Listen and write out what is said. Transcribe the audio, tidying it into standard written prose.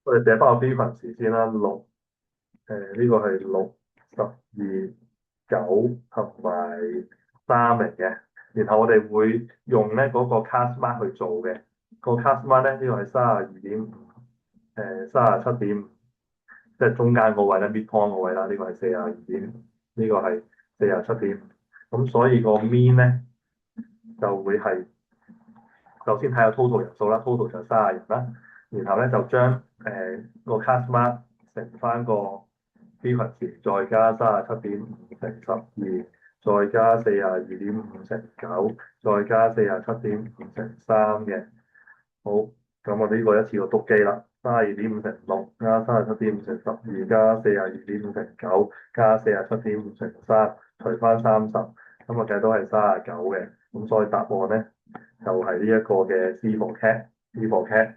我哋寫翻個 frequency 先啦，六呢個係六、12、9同埋3嚟嘅。然後我哋會用咧嗰個 cast mark 去做嘅。個 cast mark 咧呢個係32.5，37.5，即係中間個位咧 midpoint 個位啦。呢個係42點，呢個係47.5。咁所以個 mean 咧就會係首先睇下 total 人數啦，total 就30人啦。然後咧就將個 cast mark 乘翻個 frequency，再加37.5乘12，再加42.5乘9，再加47.5乘3嘅。好，咁我哋呢個一次過篤機啦，32.5乘6加37.5乘12加42.5乘9加47.5乘3，除翻30，咁啊計到係39嘅。咁所以答案咧就係呢一個嘅 C for cat，C for cat。